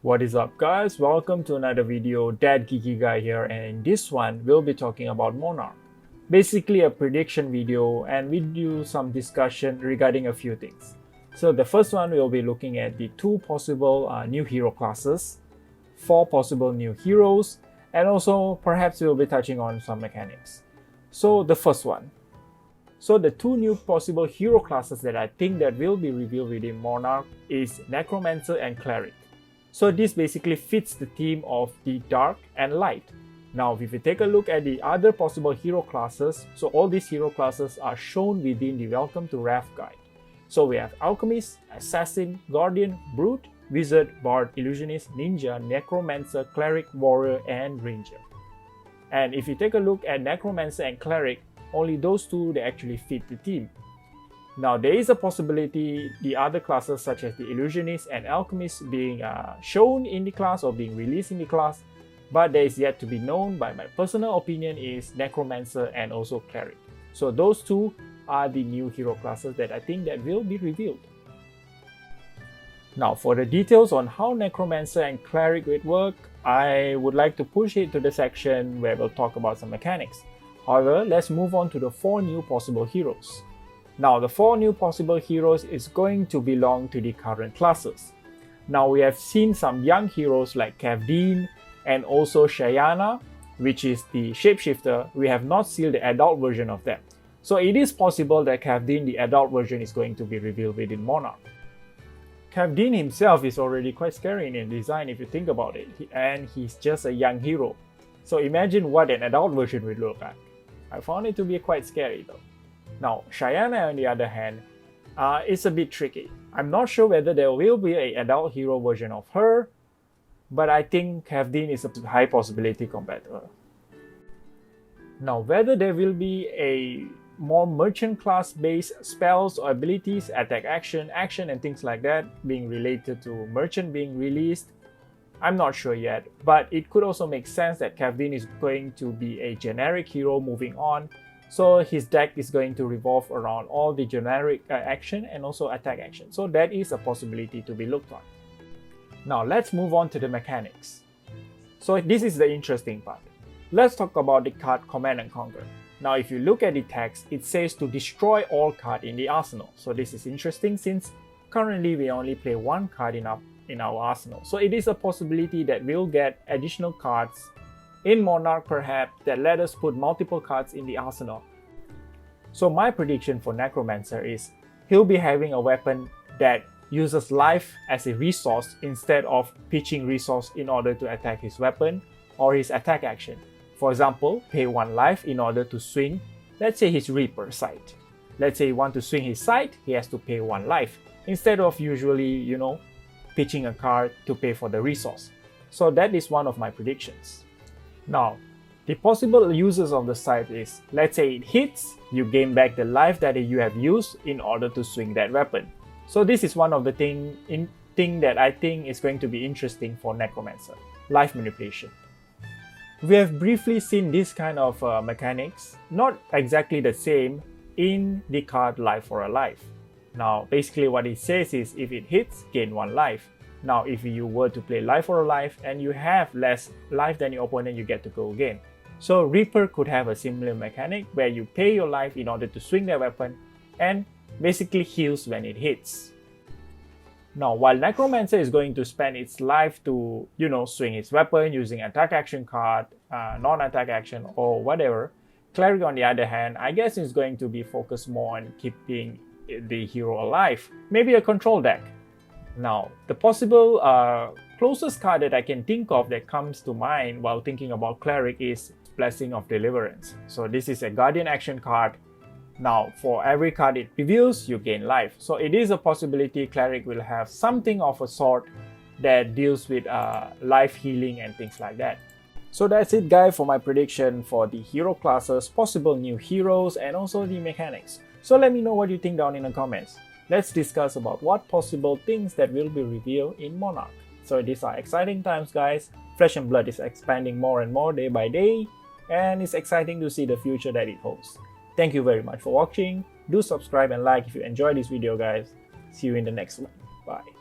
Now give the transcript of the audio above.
What is up guys, welcome to another video. Dad Geeky Guy here, and in this one we'll be talking about Monarch. Basically a prediction video, and we do some discussion regarding a few things. So the first one, we'll be looking at the two possible new hero classes, four possible new heroes, and also perhaps we'll be touching on some mechanics. So the first one. So the two new possible hero classes that I think that will be revealed within Monarch is Necromancer and Cleric. So this basically fits the theme of the dark and light. Now if you take a look at the other possible hero classes, so all these hero classes are shown within the Welcome to Wrath guide. So we have Alchemist, Assassin, Guardian, Brute, Wizard, Bard, Illusionist, Ninja, Necromancer, Cleric, Warrior, and Ranger. And if you take a look at Necromancer and Cleric, only those two they actually fit the theme. Now there is a possibility the other classes such as the Illusionist and Alchemist being shown in the class or being released in the class, but there is yet to be known. But my personal opinion is Necromancer and also Cleric. So those two are the new hero classes that I think that will be revealed. Now for the details on how Necromancer and Cleric will work, I would like to push it to the section where we'll talk about some mechanics. However, let's move on to the four new possible heroes. Now the four new possible heroes is going to belong to the current classes. Now we have seen some young heroes like Kavdeen and also Shayana, which is the shapeshifter. We have not seen the adult version of them. So it is possible that Kavdeen, the adult version, is going to be revealed within Monarch. Kavdeen himself is already quite scary in design if you think about it, and he's just a young hero. So imagine what an adult version would look like. I found it to be quite scary though. Now, Shayana on the other hand, is a bit tricky. I'm not sure whether there will be an adult hero version of her, but I think Kavdeen is a high possibility compared to her. Now, whether there will be a more merchant class based spells or abilities, attack action, and things like that being related to merchant being released, I'm not sure yet, but it could also make sense that Kavdeen is going to be a generic hero moving on. So his deck is going to revolve around all the generic action and also attack action. So that is a possibility to be looked on. Now let's move on to the mechanics. So this is the interesting part. Let's talk about the card Command and Conquer. Now if you look at the text, it says to destroy all cards in the arsenal. So this is interesting since currently we only play one card in our arsenal. So it is a possibility that we'll get additional cards in Monarch perhaps that let us put multiple cards in the arsenal. So my prediction for Necromancer is he'll be having a weapon that uses life as a resource instead of pitching resource in order to attack his weapon or his attack action. For example, pay 1 life in order to swing, let's say his Reaper sight. Let's say he wants to swing his sight, he has to pay 1 life instead of usually, pitching a card to pay for the resource. So that is one of my predictions. Now, the possible uses of the sight is, let's say it hits, you gain back the life that you have used in order to swing that weapon. So this is one of the thing that I think is going to be interesting for Necromancer, life manipulation. We have briefly seen this kind of mechanics, not exactly the same, in the card Life for a Life. Now basically what it says is if it hits, gain 1 life. Now if you were to play Life for a Life and you have less life than your opponent, you get to go again. So Reaper could have a similar mechanic where you pay your life in order to swing their weapon and basically heals when it hits. Now while Necromancer is going to spend its life to swing its weapon using attack action card, non-attack action or whatever, Cleric on the other hand, I guess is going to be focused more on keeping the hero alive, maybe a control deck. Now, the possible closest card that I can think of that comes to mind while thinking about Cleric is Blessing of Deliverance. So this is a Guardian action card. Now, for every card it reveals, you gain life. So it is a possibility Cleric will have something of a sort that deals with life healing and things like that. So that's it guys for my prediction for the hero classes, possible new heroes, and also the mechanics. So let me know what you think down in the comments. Let's discuss about what possible things that will be revealed in Monarch. So these are exciting times guys. Flesh and Blood is expanding more and more day by day, and it's exciting to see the future that it holds. Thank you very much for watching. Do subscribe and like if you enjoyed this video guys. See you in the next one. Bye.